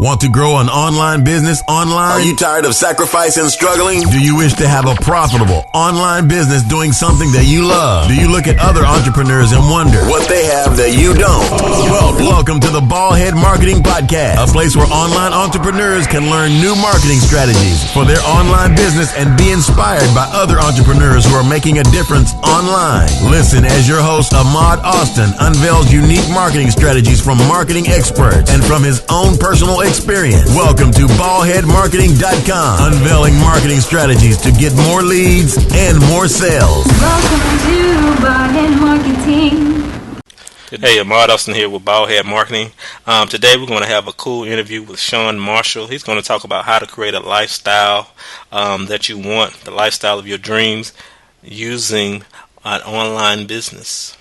Want to grow an online business online? Are you tired of sacrifice and struggling? Do you wish to have a profitable online business doing something that you love? Do you look at other entrepreneurs and wonder what they have that you don't? Well, welcome to the Ballhead Marketing Podcast, a place where online entrepreneurs can learn new marketing strategies for their online business and be inspired by other entrepreneurs who are making a difference online. Listen as your host, Ahmad Austin, unveils unique marketing strategies from marketing experts and from his own personal experience. Welcome to ballheadmarketing.com, unveiling marketing strategies to get more leads and more sales. Welcome to Ballhead Marketing. Hey, Ahmad Austin here with Ballhead Marketing. Today we're going to have a cool interview with Sean Marshall. He's going to talk about how to create a lifestyle that you want, the lifestyle of your dreams, using an online business.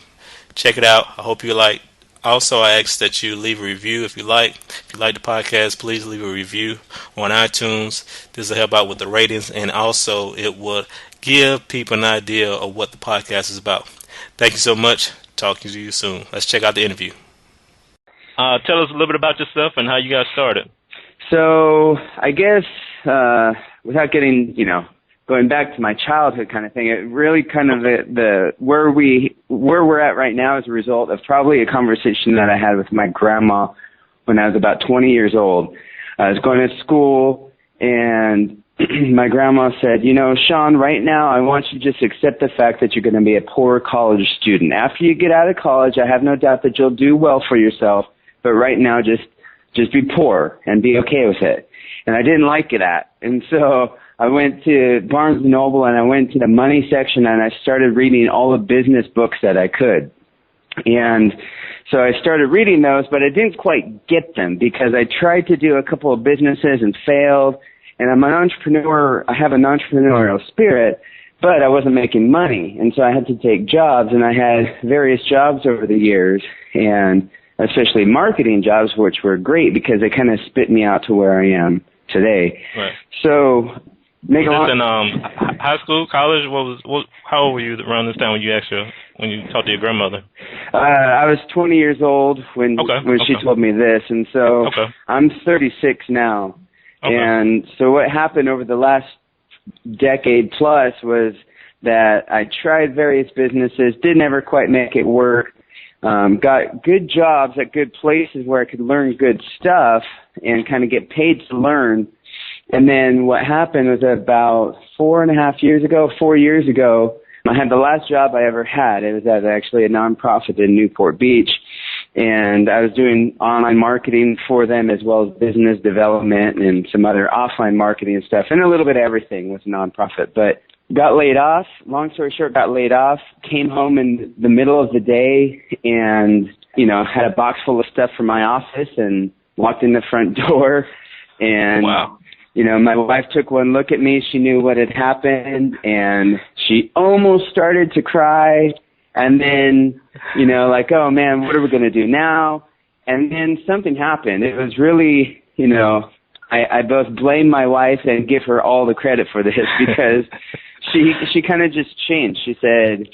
Check it out. I hope you like. Also, I ask that you leave a review if you like. If you like the podcast, please leave a review on iTunes. This will help out with the ratings, and also it will give people an idea of what the podcast is about. Thank you so much. Talking to you soon. Let's check out the interview. Tell us a little bit about yourself and how you got started. So I guess without getting, going back to my childhood kind of thing, it really kind of where we're at right now is a result of probably a conversation that I had with my grandma when I was about 20 years old. I was going to school, and my grandma said, Sean, right now I want you to just accept the fact that you're going to be a poor college student. After you get out of college, I have no doubt that you'll do well for yourself, but right now just be poor and be okay with it. And I didn't like that, and so I went to Barnes & Noble, and I went to the money section, and I started reading all the business books that I could. And so I started reading those, but I didn't quite get them because I tried to do a couple of businesses and failed. And I'm an entrepreneur. I have an entrepreneurial spirit, but I wasn't making money. And so I had to take jobs, and I had various jobs over the years, and especially marketing jobs, which were great because they kind of spit me out to where I am today. Right. So... Was this in high school, college? How old were you around this time when you talked to your grandmother? I was 20 years old when she told me this, and so I'm 36 now. Okay. And so what happened over the last decade plus was that I tried various businesses, didn't ever quite make it work, got good jobs at good places where I could learn good stuff and kind of get paid to learn. And then what happened was about 4 years ago, I had the last job I ever had. It was at actually a nonprofit in Newport Beach, and I was doing online marketing for them as well as business development and some other offline marketing and stuff, and a little bit of everything with a nonprofit. But got laid off. Long story short, got laid off, came home in the middle of the day and, had a box full of stuff from my office and walked in the front door and... Wow. My wife took one look at me. She knew what had happened, and she almost started to cry. And then, oh, man, what are we going to do now? And then something happened. It was really, I both blame my wife and give her all the credit for this because she kind of just changed. She said,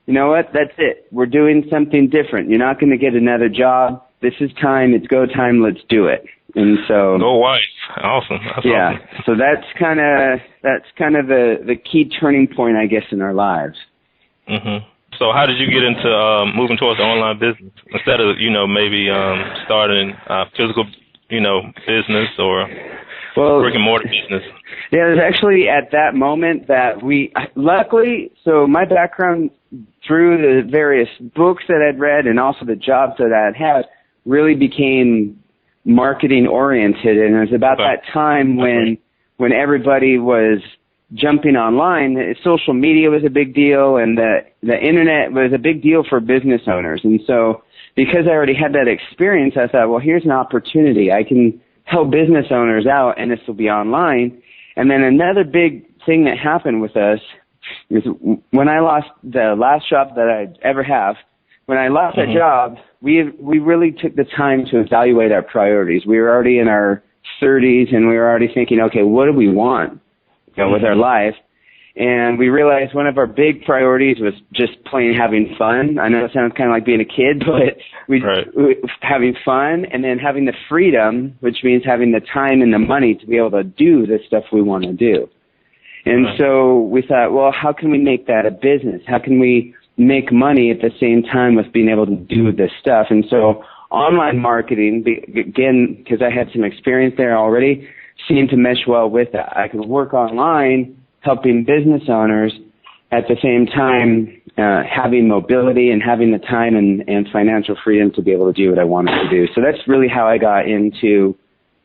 you know what, that's it. We're doing something different. You're not going to get another job. This is time. It's go time. Let's do it. And so, go wife, awesome. That's yeah. Awesome. So that's kind of the key turning point, I guess, in our lives. Mhm. So how did you get into moving towards the online business instead of maybe starting physical business or brick and mortar business? Yeah, it was actually at that moment that luckily, so my background through the various books that I'd read and also the jobs that I'd had really became marketing oriented, and it was about that time when everybody was jumping online. Social media was a big deal, and the internet was a big deal for business owners. And so because I already had that experience, I thought, well, here's an opportunity. I can help business owners out, and this will be online. And then another big thing that happened with us is when I lost the last job that I'd ever have, when I lost that job, we really took the time to evaluate our priorities. We were already in our 30s, and we were already thinking, okay, what do we want with our life? And we realized one of our big priorities was just plain having fun. I know it sounds kind of like being a kid, but we having fun, and then having the freedom, which means having the time and the money to be able to do the stuff we want to do. And so we thought, well, how can we make that a business? How can we make money at the same time with being able to do this stuff? And so online marketing, again, because I had some experience there already, seemed to mesh well with that. I could work online helping business owners at the same time having mobility and having the time and financial freedom to be able to do what I wanted to do. So that's really how I got into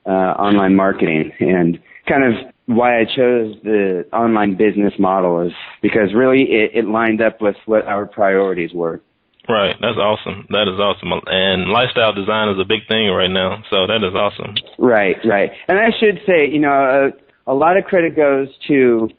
online marketing, and kind of why I chose the online business model is because really it lined up with what our priorities were. Right. That's awesome. That is awesome. And lifestyle design is a big thing right now, so that is awesome. Right. And I should say, a lot of credit goes to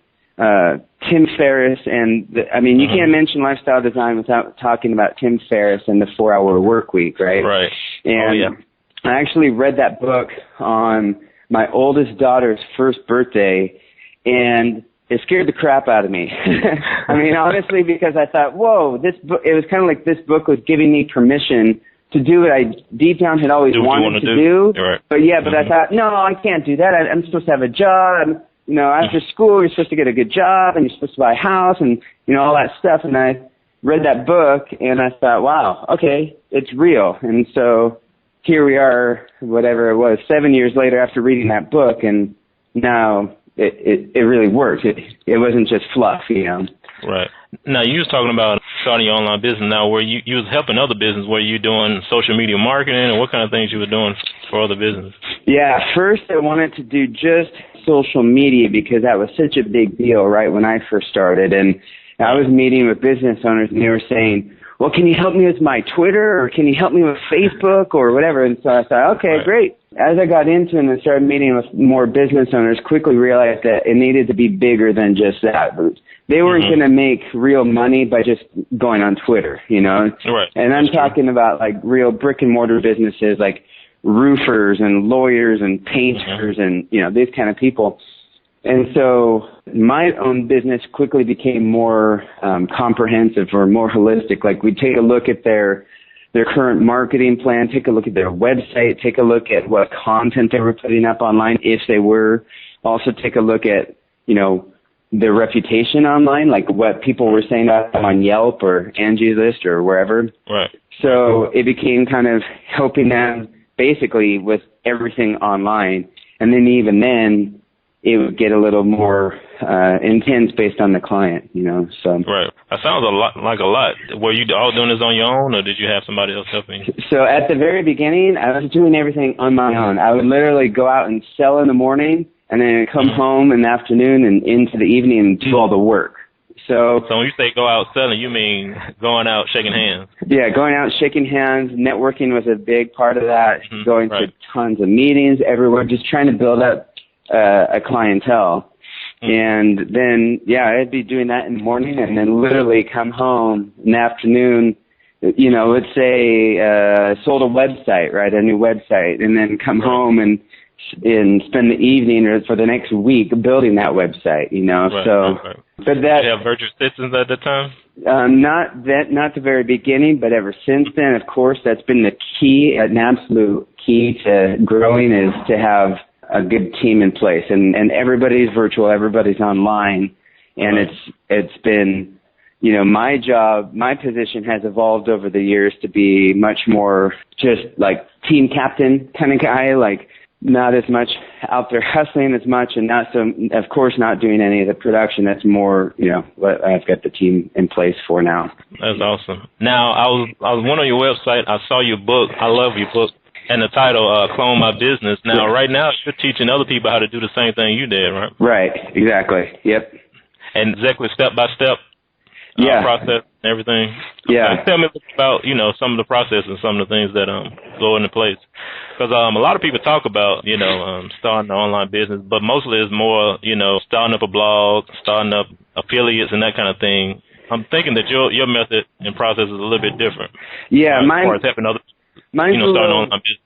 Tim Ferriss, and you can't mention lifestyle design without talking about Tim Ferriss and the 4-Hour Work Week, right? Right. And I actually read that book on my oldest daughter's first birthday, and it scared the crap out of me. I mean, honestly, because I thought, whoa, this book, it was kind of like this book was giving me permission to do what I deep down had always wanted to do. Right. But I thought, no, I can't do that. I'm supposed to have a job. After school, you're supposed to get a good job, and you're supposed to buy a house, and, all that stuff. And I read that book, and I thought, wow, okay, it's real. And so here we are, whatever it was, 7 years later after reading that book, and now it really worked. It wasn't just fluff, Right. Now, you was talking about starting your online business. Now, where you was helping other business, were you doing social media marketing, or what kind of things you were doing for other business? Yeah, first I wanted to do just social media because that was such a big deal, right, when I first started. And I was meeting with business owners, and they were saying, well, can you help me with my Twitter, or can you help me with Facebook, or whatever? And so I thought, okay, great. As I got into it and started meeting with more business owners, quickly realized that it needed to be bigger than just that. They weren't going to make real money by just going on Twitter, Right. And I'm talking about like real brick and mortar businesses like roofers and lawyers and painters and, these kind of people. And so my own business quickly became more comprehensive or more holistic. Like we'd take a look at their current marketing plan, take a look at their website, take a look at what content they were putting up online, if they were. Also take a look at, their reputation online, like what people were saying about them on Yelp or Angie's List or wherever. Right. So it became kind of helping them basically with everything online. And then even then, it would get a little more intense based on the client, so. Right. That sounds like a lot. Were you all doing this on your own, or did you have somebody else helping you? So at the very beginning, I was doing everything on my own. I would literally go out and sell in the morning, and then come home in the afternoon and into the evening and do all the work. So when you say go out selling, you mean going out shaking hands? Yeah, going out shaking hands. Networking was a big part of that. Going to tons of meetings everywhere, just trying to build up a clientele. And then, I'd be doing that in the morning, and then literally come home in the afternoon, let's say sold a website, right, a new website, and then come home and spend the evening or for the next week building that website, But that, did you have virtual assistants at the time? Not the very beginning, but ever since then, of course, that's been the key, an absolute key to growing, is to have a good team in place. And everybody's virtual, everybody's online, and it's been, my job, my position has evolved over the years to be much more just like team captain kind of guy, like not as much out there hustling as much, and not so, of course, not doing any of the production. That's more, what I've got the team in place for now. That's awesome. Now, I was on your website. I saw your book. I love your book. And the title, Clone My Business. Now, right now, you're teaching other people how to do the same thing you did, right? Right, exactly. Yep. And exactly step-by-step process and everything. Yeah. Okay. Tell me about, some of the process and some of the things that go into place. Because a lot of people talk about, starting an online business, but mostly it's more, starting up a blog, starting up affiliates and that kind of thing. I'm thinking that your method and process is a little bit different. Yeah, as far as helping other mine's starting an online business.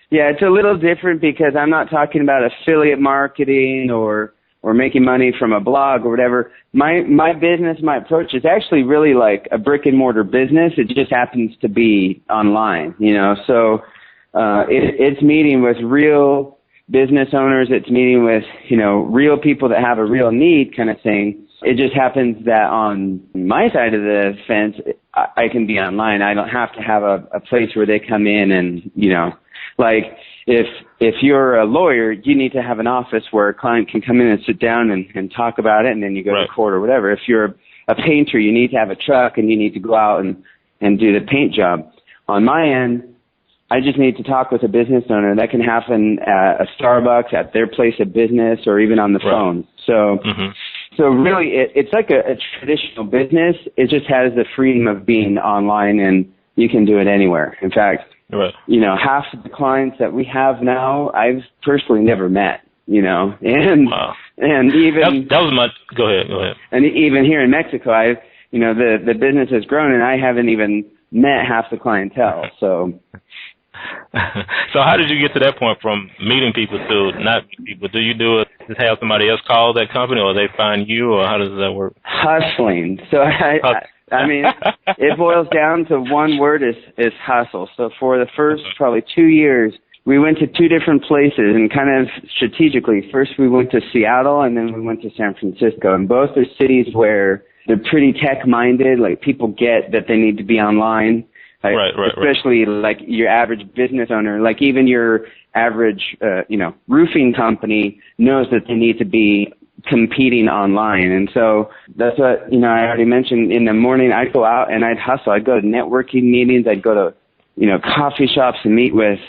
Yeah, it's a little different because I'm not talking about affiliate marketing or or making money from a blog or whatever. My business, my approach is actually really like a brick and mortar business. It just happens to be online, you know. So it's meeting with real business owners. It's meeting with, you know, real people that have a real need kind of thing. It just happens that on my side of the fence, I can be online. I don't have to have a place where they come in and, you know, like if you're a lawyer, you need to have an office where a client can come in and sit down and talk about it, and then you go to court or whatever. If you're a painter, you need to have a truck and you need to go out and do the paint job. On my end, I just need to talk with a business owner. That can happen at a Starbucks, at their place of business, or even on the phone. So, so really, it's like a traditional business. It just has the freedom of being online, and you can do it anywhere. In fact, you know, half of the clients that we have now, I've personally never met. You know, and even that was my. Go ahead. And even here in Mexico, you know, the business has grown, and I haven't even met half the clientele. So. So how did you get to that point from meeting people to not meeting people? Do you do it, just have somebody else call that company, or they find you, or how does that work? Hustling. So I mean, it boils down to one word, is hustle. So for the first probably 2 years, we went to 2 different places, and kind of strategically. First we went to Seattle, and then we went to San Francisco. And both are cities where they're pretty tech-minded, like people get that they need to be online. Like, especially like your average business owner, like even your average, you know, roofing company knows that they need to be competing online. And so that's what, you know, I already mentioned. In the morning, I'd go out and I'd hustle. I'd go to networking meetings. I'd go to, you know, coffee shops and meet with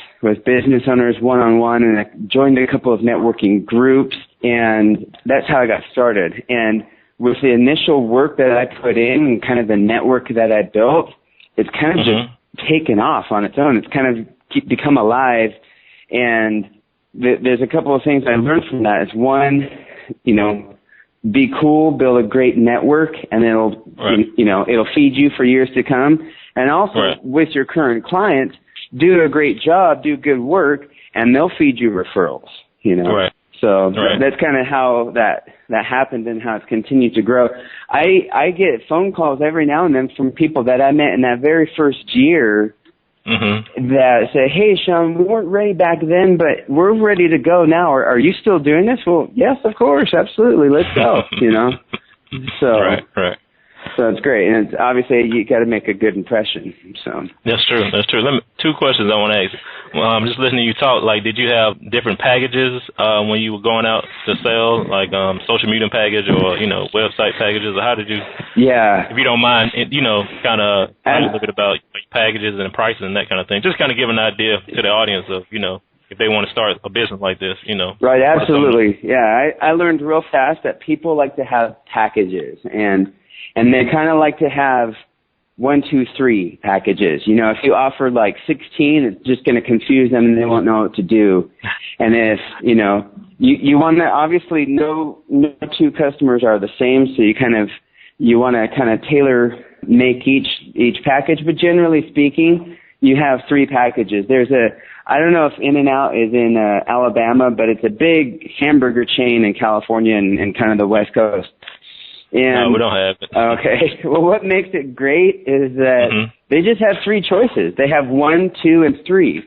business owners one-on-one. And I joined a couple of networking groups, and that's how I got started. And with the initial work that I put in and kind of the network that I built, it's kind of just taken off on its own. It's kind of become alive. And there's a couple of things I learned from that. It's one, you know, be cool, build a great network, and it'll, you know, it'll feed you for years to come. And also with your current clients, do a great job, do good work, and they'll feed you referrals, you know. So that's kind of how that happened and how it's continued to grow. I get phone calls every now and then from people that I met in that very first year that say, hey, Sean, we weren't ready back then, but we're ready to go now. Are you still doing this? Well, yes, of course, absolutely. Let's go, you know. So, so it's great. And it's, obviously, you got to make a good impression. So That's true. 2 questions I want to ask. Just listening to you talk, like, did you have different packages when you were going out to sell, like social media package or, you know, website packages, or how did you? Yeah. If you don't mind, you know, kind of a little bit about packages and prices and that kind of thing. Just kind of give an idea to the audience of, you know, if they want to start a business like this, you know. Right, absolutely. Yeah, I learned real fast that people like to have packages, and they kind of like to have 1, 2, 3 packages. You know, if you offer like 16, it's just going to confuse them and they won't know what to do. And if, you know, you want to, obviously no 2 customers are the same, so you want to kind of tailor make each package, but generally speaking, you have 3 packages. I don't know if In-N-Out is in Alabama, but it's a big hamburger chain in California and kind of the West Coast. And, no, we don't have it. Okay. Well, what makes it great is that they just have 3 choices. They have 1, 2, and 3.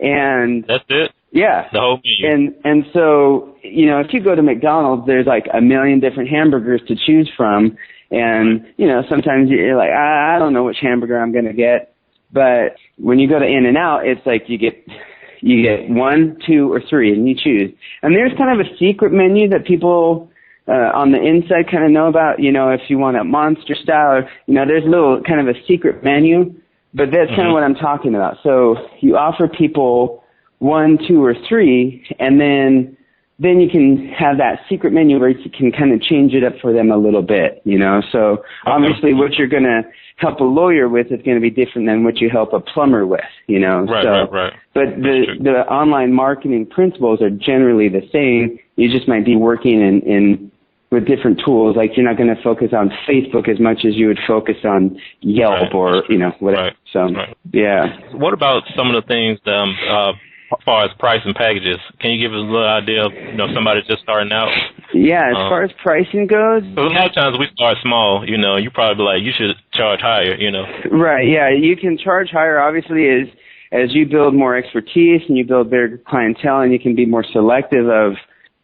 And that's it? Yeah. The whole menu. And so, you know, if you go to McDonald's, there's like a million different hamburgers to choose from. And, you know, sometimes you're like, I don't know which hamburger I'm going to get. But when you go to In-N-Out, it's like you get 1, 2, or 3, and you choose. And there's kind of a secret menu that people on the inside kind of know about, you know, if you want a monster style, or, you know, there's a little kind of a secret menu, but that's kind of what I'm talking about. So you offer people 1, 2, or 3, and then you can have that secret menu where you can kind of change it up for them a little bit, you know. So obviously what you're going to help a lawyer with is going to be different than what you help a plumber with, you know. Right. But the online marketing principles are generally the same. You just might be working in with different tools. Like you're not going to focus on Facebook as much as you would focus on Yelp or, you know, whatever. So, yeah. What about some of the things as far as price and packages? Can you give us a little idea of, you know, somebody just starting out? Yeah, as far as pricing goes, a lot of times we start small, you know. You probably like you should charge higher, you know. Right. Yeah, you can charge higher. Obviously, as you build more expertise and you build bigger clientele, and you can be more selective of,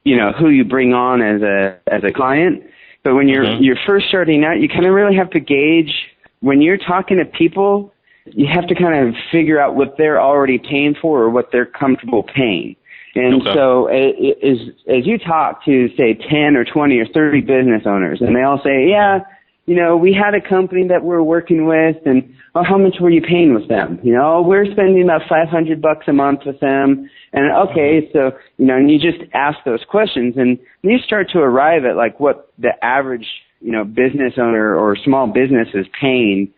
you know, who you bring on as a client. But when you're first starting out, you kind of really have to gauge when you're talking to people. You have to kind of figure out what they're already paying for or what they're comfortable paying. And so as you talk to, say, 10 or 20 or 30 business owners, and they all say, yeah, you know, we had a company that we're working with, and how much were you paying with them? You know, we're spending about $500 a month with them. And okay, so, you know, and you just ask those questions, and you start to arrive at like what the average, you know, business owner or small business is paying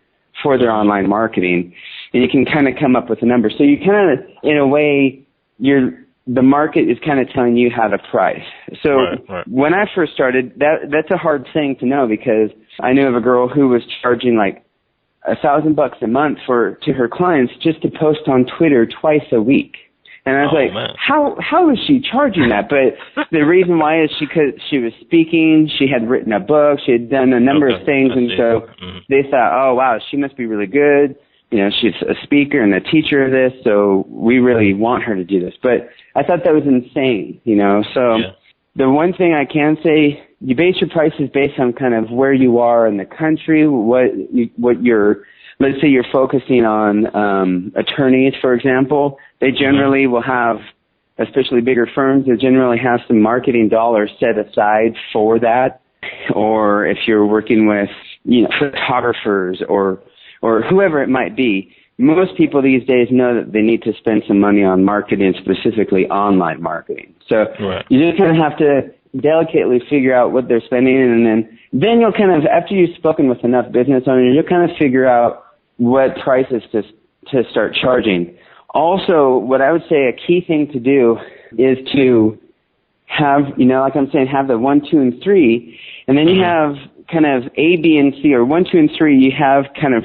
for their online marketing. And you can kind of come up with a number. So you kind of, in a way, the market is kind of telling you how to price. So when I first started, that's a hard thing to know, because I knew of a girl who was charging like $1,000 a month to her clients just to post on Twitter twice a week. And I was how is she charging that? But the reason why is because she was speaking, she had written a book, she had done a number of things, and so they thought, oh wow, she must be really good. You know, she's a speaker and a teacher of this, so we really want her to do this. But I thought that was insane, you know. So the one thing I can say, you base your prices based on kind of where you are in the country, let's say you're focusing on attorneys, for example. They generally will have, especially bigger firms, they generally have some marketing dollars set aside for that. Or if you're working with, you know, photographers or whoever it might be, most people these days know that they need to spend some money on marketing, specifically online marketing. So you just kind of have to delicately figure out what they're spending, and then you'll kind of, after you've spoken with enough business owners, you'll kind of figure out what prices to start charging. Also, what I would say a key thing to do is to have, you know, like I'm saying, have the 1, 2, and 3, and then you have kind of A, B, and C, or 1, 2, and 3. You have kind of,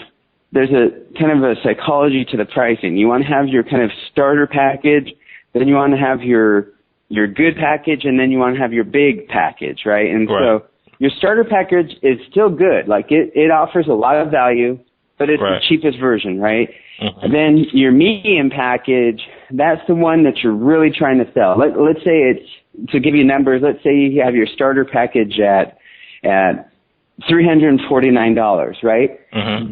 there's a kind of a psychology to the pricing. You want to have your kind of starter package, then you want to have your good package, and then you want to have your big package, right? And so your starter package is still good. Like it offers a lot of value, but it's the cheapest version, right? And then your medium package, that's the one that you're really trying to sell. Let's say it's, to give you numbers, let's say you have your starter package at $349, right?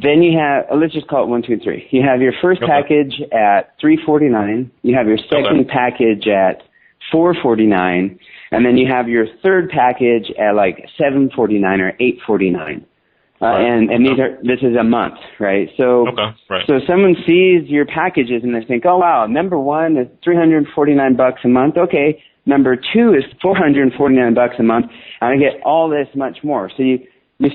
Then you have, let's just call it 1, 2, and 3. You have your first package at $349. You have your second package at $449, and then you have your third package at like $749 or $849. And this is a month, right? So, so someone sees your packages and they think, oh wow, number 1 is $349 a month. Okay, number 2 is $449 a month, and I get all this much more. So you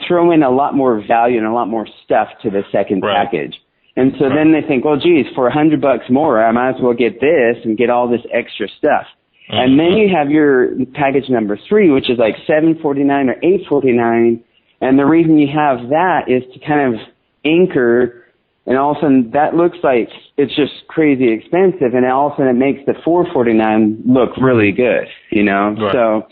throw in a lot more value and a lot more stuff to the second package. And so then they think, well, geez, for $100 more, I might as well get this and get all this extra stuff. And then you have your package number 3, which is like $749 or $849. And the reason you have that is to kind of anchor, and all of a sudden that looks like it's just crazy expensive, and all of a sudden it makes the $449 look really good, you know? So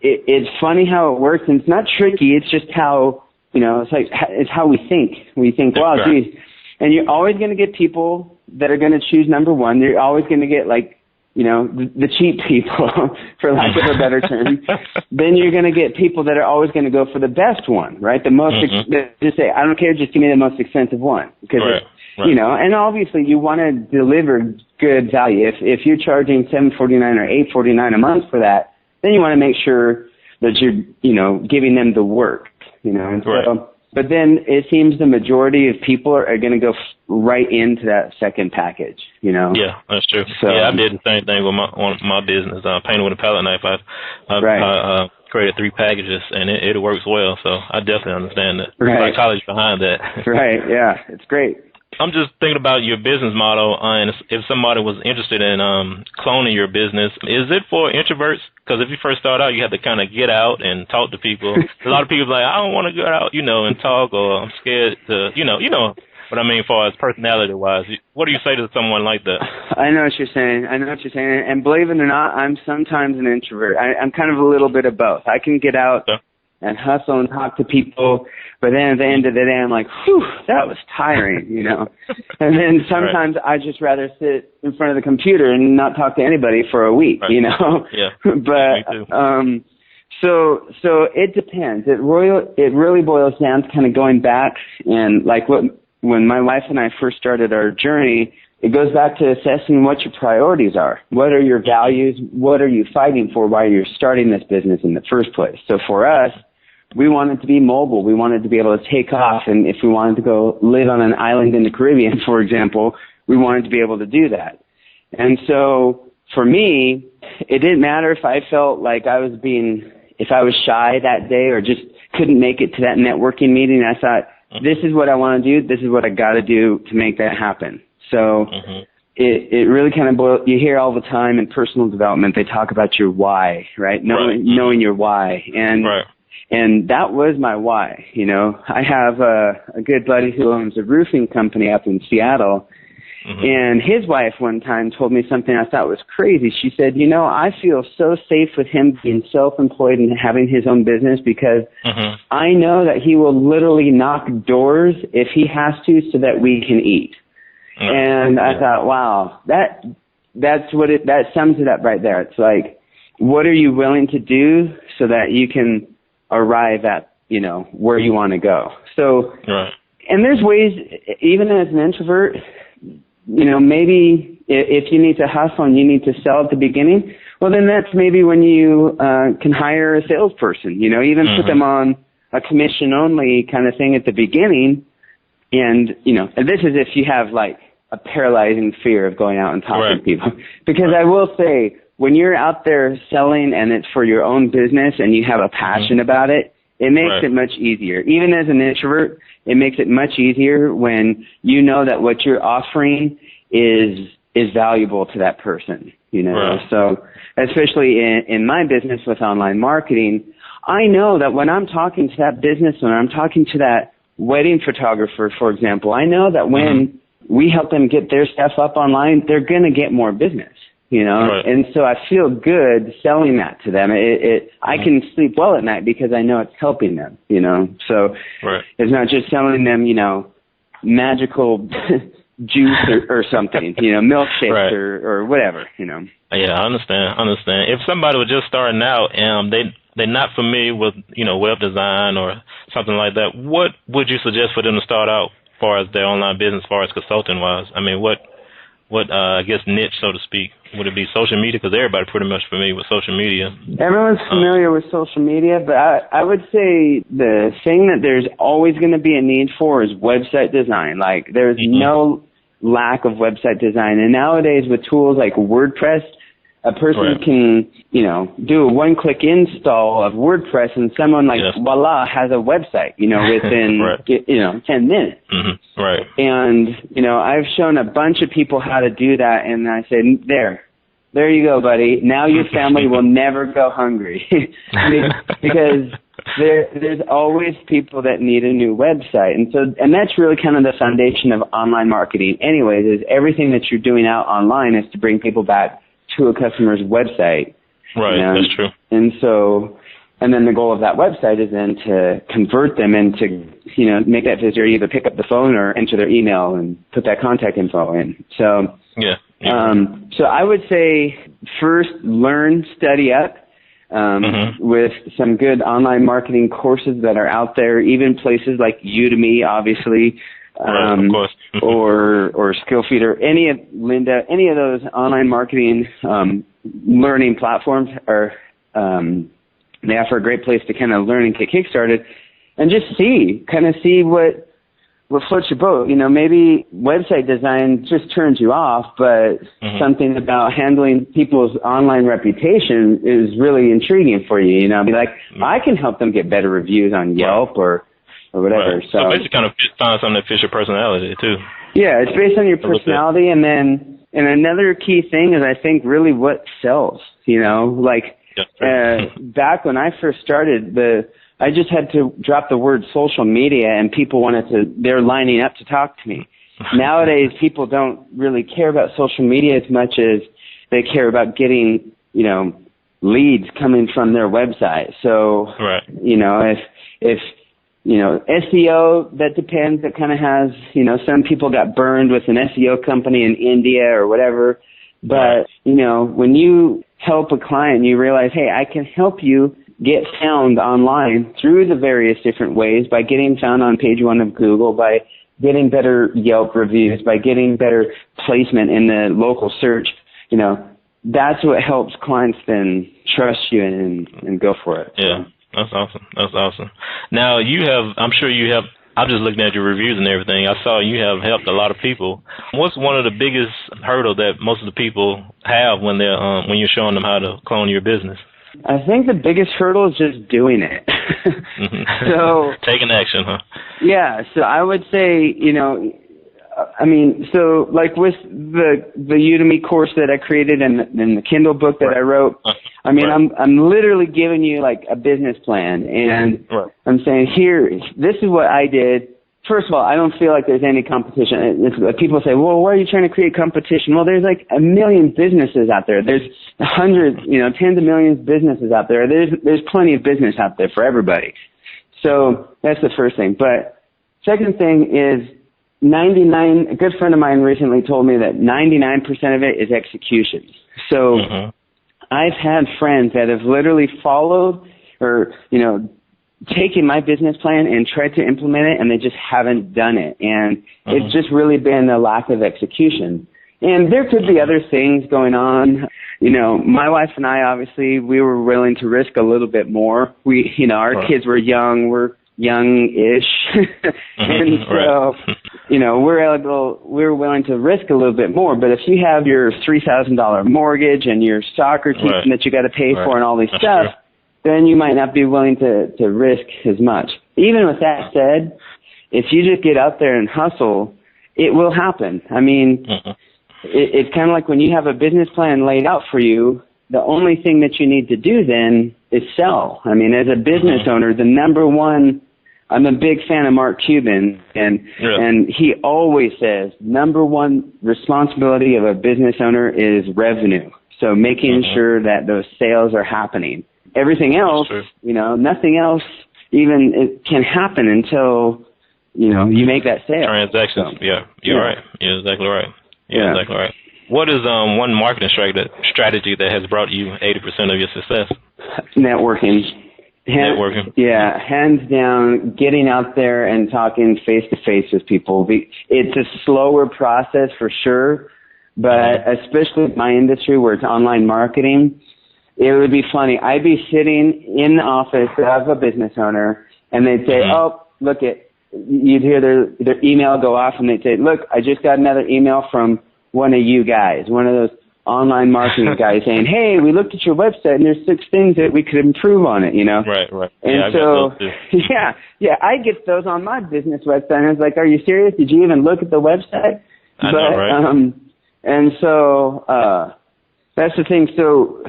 it's funny how it works, and it's not tricky. It's just how, you know, it's how we think. We think, wow, geez. And you're always going to get people that are going to choose number 1. You're always going to get, like, you know, the cheap people, for lack of a better term. Then you're going to get people that are always going to go for the best one, right? The most, just say, I don't care, just give me the most expensive one. Because, you know, and obviously you want to deliver good value. If you're charging $749 or $849 a month for that, then you want to make sure that you're, you know, giving them the work, you know. And so, but then it seems the majority of people are going to go right into that second package, you know? Yeah, that's true. So, yeah, I did the same thing with my business, painting with a palette knife. I created 3 packages, and it works well, so I definitely understand that. Psychology behind that. Yeah, it's great. I'm just thinking about your business model, and if somebody was interested in cloning your business, is it for introverts? Because if you first start out, you have to kind of get out and talk to people. A lot of people are like, I don't want to go out, you know, and talk, or I'm scared to, you know, But I mean, as far as personality-wise, what do you say to someone like that? I know what you're saying. And believe it or not, I'm sometimes an introvert. I'm kind of a little bit of both. I can get out and hustle and talk to people, but then at the end of the day, I'm like, whew, that was tiring, you know. And then sometimes I just rather sit in front of the computer and not talk to anybody for a week, you know. Yeah. But so it depends. It really boils down to kind of going back and like when my wife and I first started our journey, it goes back to assessing what your priorities are. What are your values? What are you fighting for while you're starting this business in the first place? So for us, we wanted to be mobile. We wanted to be able to take off. And if we wanted to go live on an island in the Caribbean, for example, we wanted to be able to do that. And so for me, it didn't matter if I felt like if I was shy that day or just couldn't make it to that networking meeting. I thought, this is what I want to do. This is what I got to do to make that happen. So it really kind of you hear all the time in personal development, they talk about your why, right? Knowing your why. And that was my why, you know. I have a good buddy who owns a roofing company up in Seattle, and his wife one time told me something I thought was crazy. She said, you know, I feel so safe with him being self-employed and having his own business because I know that he will literally knock doors if he has to so that we can eat. And I thought, wow, that sums it up right there. It's like, what are you willing to do so that you can arrive at, you know, where you want to go? So, and there's ways, even as an introvert, you know, maybe if you need to hustle and you need to sell at the beginning, well, then that's maybe when you can hire a salesperson, you know, even put them on a commission-only kind of thing at the beginning. And, you know, and this is if you have, like, a paralyzing fear of going out and talking to people. Because I will say, when you're out there selling and it's for your own business and you have a passion about it, it makes it much easier. Even as an introvert, it makes it much easier when you know that what you're offering is valuable to that person, you know. So especially in my business with online marketing, I know that when I'm talking to that business owner, I'm talking to that wedding photographer, for example, I know that when we help them get their stuff up online, they're going to get more business, you know. And so I feel good selling that to them. I can sleep well at night because I know it's helping them, you know. So it's not just selling them, you know, magical juice or something, you know, milkshakes or whatever, you know. Yeah, I understand. If somebody was just starting out and they're not familiar with, you know, web design or something like that, what would you suggest for them to start out as far as their online business, as far as consulting-wise? I mean, what I guess, niche, so to speak? Would it be social media? Because everybody's pretty much familiar with social media. Everyone's familiar with social media, but I would say the thing that there's always going to be a need for is website design. Like, there's no lack of website design. And nowadays, with tools like WordPress, a person can, you know, do a one-click install of WordPress, and someone like voila has a website, you know, within you know 10 minutes. And you know, I've shown a bunch of people how to do that, and I said, there you go, buddy. Now your family will never go hungry because there's always people that need a new website, and that's really kind of the foundation of online marketing. Anyways, is everything that you're doing out online is to bring people back to a customer's website. That's true. And so, and then the goal of that website is then to convert them into, you know, make that visitor either pick up the phone or enter their email and put that contact info in. So, so I would say first study up with some good online marketing courses that are out there, even places like Udemy, obviously, of course. or Skillfeed, any of those online marketing learning platforms are they offer a great place to kind of learn and get kickstarted, and just see what floats your boat. You know, maybe website design just turns you off, but something about handling people's online reputation is really intriguing for you. You know, be like, I can help them get better reviews on Yelp or whatever. So basically kind of find something that fits your personality too. Yeah, it's based on your personality, and another key thing is I think really what sells. You know, like back when I first started, the I just had to drop the word social media, and people they're lining up to talk to me. Nowadays, people don't really care about social media as much as they care about getting, leads coming from their website. So, right. If SEO, that depends. It kind of has, some people got burned with an SEO company in India or whatever. But, when you help a client, you realize, hey, I can help you get found online through the various different ways, by getting found on page 1 of Google, by getting better Yelp reviews, by getting better placement in the local search. That's what helps clients then trust you and go for it. Yeah, that's awesome. Now, I'm sure you have, I'm just looking at your reviews and everything. I saw you have helped a lot of people. What's one of the biggest hurdle that most of the people have when you're showing them how to clone your business? I think the biggest hurdle is just doing it. So taking action, huh? Yeah. So I would say, so like with the Udemy course that I created and the Kindle book that I wrote, I'm literally giving you like a business plan, and I'm saying, here, this is what I did. First of all, I don't feel like there's any competition. People say, well, why are you trying to create competition? Well, there's like a million businesses out there. There's hundreds, tens of millions of businesses out there. There's plenty of business out there for everybody. So that's the first thing. But second thing is a good friend of mine recently told me that 99% of it is execution. So I've had friends that have literally followed or, taken my business plan and tried to implement it, and they just haven't done it. And it's just really been a lack of execution. And there could be other things going on. My wife and I, obviously, we were willing to risk a little bit more. Our kids were young. We're young-ish. And so, we're willing to risk a little bit more. But if you have your $3,000 mortgage and your soccer team that you got to pay for and all these stuff, then you might not be willing to risk as much. Even with that said, if you just get out there and hustle, it will happen. I mean, it's kind of like when you have a business plan laid out for you, the only thing that you need to do then is sell. I mean, as a business owner, the number one, I'm a big fan of Mark Cuban, and he always says, number one responsibility of a business owner is revenue. So making sure that those sales are happening. Everything else, nothing else even it can happen until, you make that sale. Transactions, you're right. You're exactly right. Exactly right. What is one marketing strategy that has brought you 80% of your success? Networking. Networking. Yeah, hands down, getting out there and talking face-to-face with people. It's a slower process for sure, but especially in my industry where it's online marketing, it would be funny. I'd be sitting in the office of a business owner, and they'd say, you'd hear their email go off, and they'd say, look, I just got another email from one of you guys, one of those online marketing guys saying, hey, we looked at your website, and there's 6 things that we could improve on it, Right. And so, I get those on my business website, and I was like, are you serious? Did you even look at the website? I know, right? And so, that's the thing. So,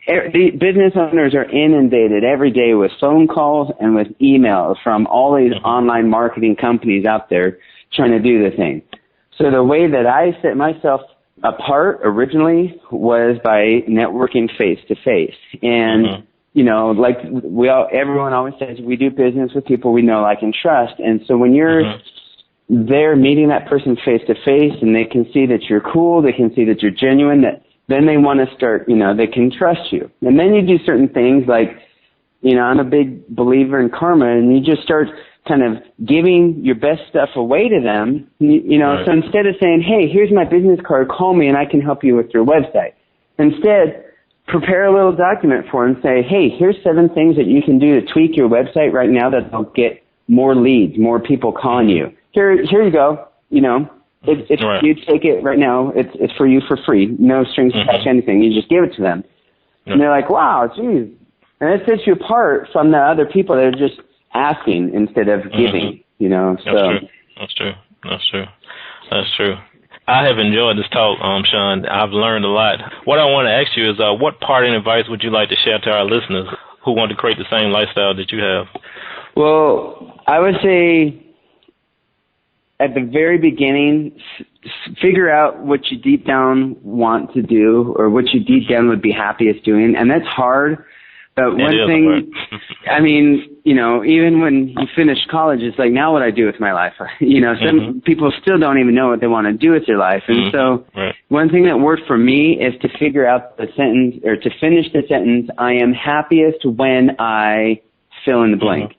the business owners are inundated every day with phone calls and with emails from all these online marketing companies out there trying to do the thing. So the way that I set myself apart originally was by networking face to face. And, like everyone always says, we do business with people we know, like, and trust. And so when you're there meeting that person face to face and they can see that you're cool, they can see that you're genuine, then they want to start, they can trust you. And then you do certain things like, I'm a big believer in karma, and you just start kind of giving your best stuff away to them. So instead of saying, hey, here's my business card, call me and I can help you with your website. Instead, prepare a little document for them and say, hey, here's 7 things that you can do to tweak your website right now that will get more leads, more people calling you. Here you go, If you take it right now, it's for you for free. No strings attached, anything. You just give it to them. And they're like, wow, geez. And it sets you apart from the other people that are just asking instead of giving, That's true. I have enjoyed this talk, Sean. I've learned a lot. What I want to ask you is what parting advice would you like to share to our listeners who want to create the same lifestyle that you have? Well, I would say at the very beginning, figure out what you deep down want to do or what you deep down would be happiest doing. And that's hard. But one thing, I mean, you know, even when you finish college, it's like, now what do I do with my life? You know, some people still don't even know what they want to do with their life. And so one thing that worked for me is to figure out the sentence, or to finish the sentence, I am happiest when I fill in the blank.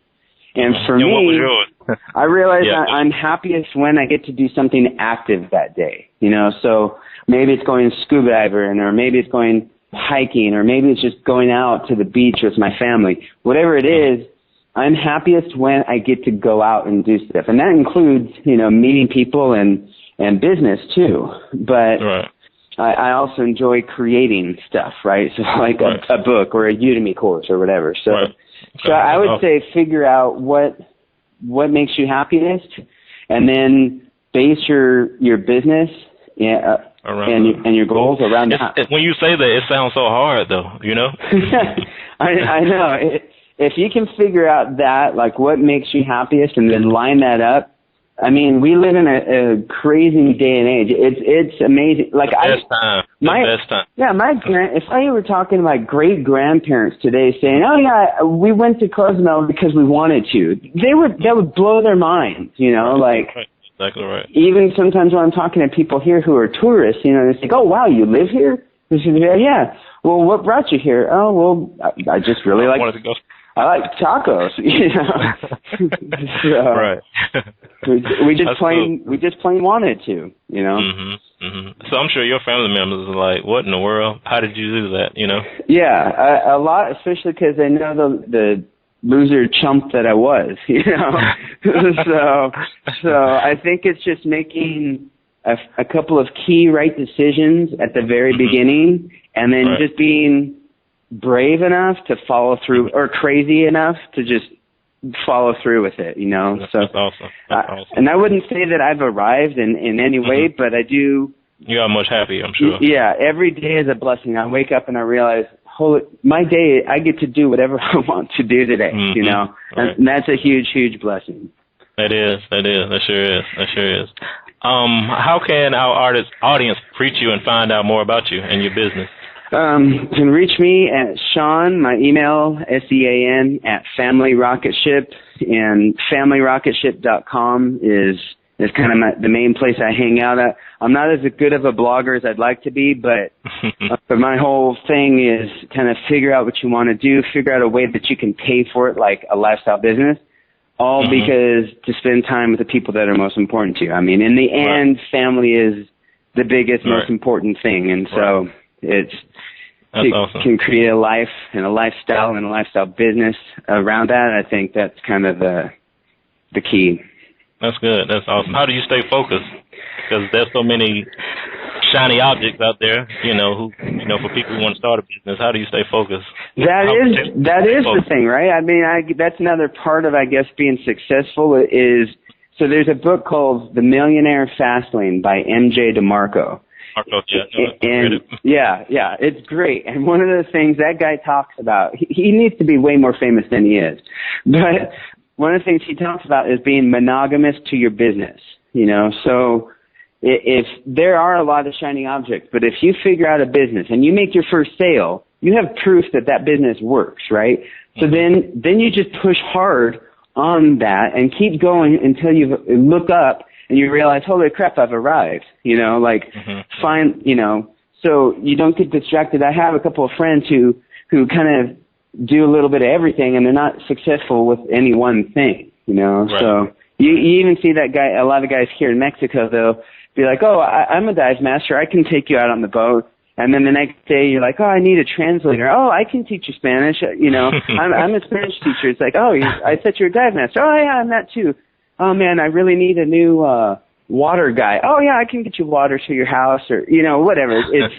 And for me, what was yours? I realize I'm happiest when I get to do something active that day. You know, so maybe it's going scuba diving, or maybe it's going hiking, or maybe it's just going out to the beach with my family. Whatever it is, I'm happiest when I get to go out and do stuff. And that includes, you know, meeting people and business too. But I also enjoy creating stuff, right? So like a book or a Udemy course or whatever. So so I would say figure out what makes you happiest, and then base your business and your goals around that. When you say that, it sounds so hard, though, you know? I know. If you can figure out that, like what makes you happiest, and then line that up, I mean, we live in a crazy day and age. It's amazing. Like the best time. Yeah, if I were talking to my great grandparents today, saying, "Oh yeah, we went to Cozumel because we wanted to," that would blow their minds. You know, like. Exactly right. Even sometimes when I'm talking to people here who are tourists, you know, they think, "Oh, wow, you live here?" They say, "Yeah." Well, what brought you here? Oh, well, I just really like tacos, you know. So, right. we just plain wanted to, you know. So I'm sure your family members are like, "What in the world? How did you do that?" You know. Yeah, a lot, especially because they know the loser chump that I was, you know. so I think it's just making a couple of key right decisions at the very beginning, and then just being brave enough to follow through, or crazy enough to just follow through with it, you know. That's awesome. That's awesome. And I wouldn't say that I've arrived in any way, but I do. You are much happy, I'm sure. Yeah, every day is a blessing. I wake up and I realize, my day, I get to do whatever I want to do today, you know, and that's a huge, huge blessing. That sure is. How can our audience reach you and find out more about you and your business? You can reach me at Sean, my email, SEAN, at Family Rocket Ship, and FamilyRocketShip.com is kind of the main place I hang out at. I'm not as good of a blogger as I'd like to be, but my whole thing is kind of figure out what you want to do, figure out a way that you can pay for it, like a lifestyle business, all because to spend time with the people that are most important to you. I mean, in the end, family is the biggest, most important thing, and so can create a life and a lifestyle and a lifestyle business around that. I think that's kind of the key. That's good. That's awesome. How do you stay focused? Because there's so many shiny objects out there, you know, for people who want to start a business. How do you stay focused? That is the thing, right? I mean, that's another part of, I guess, being successful is, so there's a book called The Millionaire Fastlane by MJ DeMarco. Yeah, it's great. And one of the things that guy talks about, he needs to be way more famous than he is, but one of the things he talks about is being monogamous to your business, you know. So if there are a lot of shiny objects, but if you figure out a business and you make your first sale, you have proof that business works, right? So then you just push hard on that and keep going until you look up and you realize, holy crap, I've arrived, you know, like find, you know, so you don't get distracted. I have a couple of friends who kind of do a little bit of everything, and they're not successful with any one thing, you know. Right. So you even see that guy. A lot of guys here in Mexico, they'll be like, "Oh, I'm a dive master. I can take you out on the boat." And then the next day, you're like, "Oh, I need a translator. Oh, I can teach you Spanish. You know, I'm a Spanish teacher." It's like, "Oh, I thought you're a dive master. Oh, yeah, I'm that too. Oh man, I really need a new water guy. Oh yeah, I can get you water to your house, or you know, whatever." It's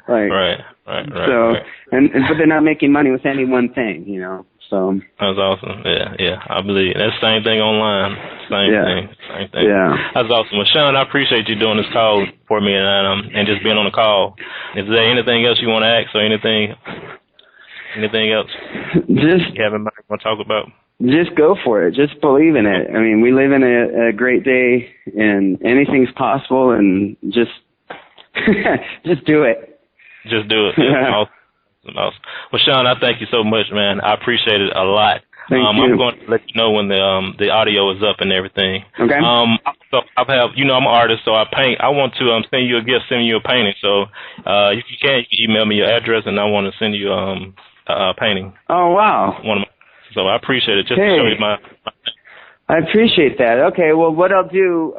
like right. So, but they're not making money with any one thing, you know. So that's awesome. Yeah, I believe that's the same thing online. Same thing. Yeah, that's awesome. Well, Sean, I appreciate you doing this call for me and just being on the call. Is there anything else you want to ask or anything Anything else Just you have in mind you want to talk about? Just go for it. Just believe in it. I mean, we live in a great day, and anything's possible. And just just do it. Just do it. Yeah. Awesome. Well, Sean, I thank you so much, man. I appreciate it a lot. Thank you. I'm going to let you know when the audio is up and everything. Okay. So I'm an artist, so I paint. I want to send you a gift, send you a painting. So if you can email me your address, and I want to send you a painting. Oh wow. So I appreciate it. Just to show you my. I appreciate that. Okay. Well, what I'll do,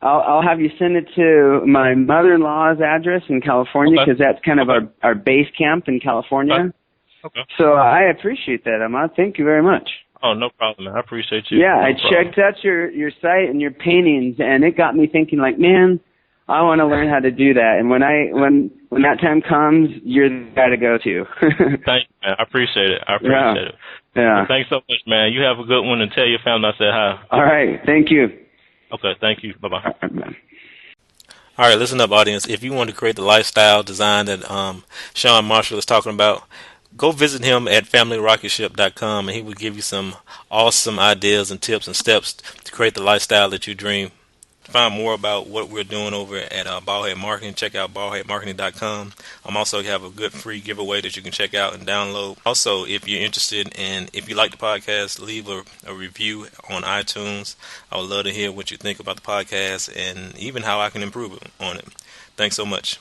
I'll have you send it to my mother-in-law's address in California, because that's kind of our base camp in California. Okay. So I appreciate that, Ahmad. Thank you very much. Oh, no problem, man. I appreciate you. Yeah, I checked out your site and your paintings, and it got me thinking, like, man, I want to learn how to do that. And when that time comes, you're the guy to go to. Thank you, man. I appreciate it. Yeah. Well, thanks so much, man. You have a good one, and tell your family I said hi. All right. Thank you. Okay. Thank you. Bye-bye. All right, listen up, audience. If you want to create the lifestyle design that Sean Marshall is talking about, go visit him at FamilyRocketShip.com, and he will give you some awesome ideas and tips and steps to create the lifestyle that you dream. To find more about what we're doing over at Baldhead Marketing, check out baldheadmarketing.com. I'm also have a good free giveaway that you can check out and download. Also, if you're interested and if you like the podcast, leave a review on iTunes. I would love to hear what you think about the podcast and even how I can improve on it. Thanks so much.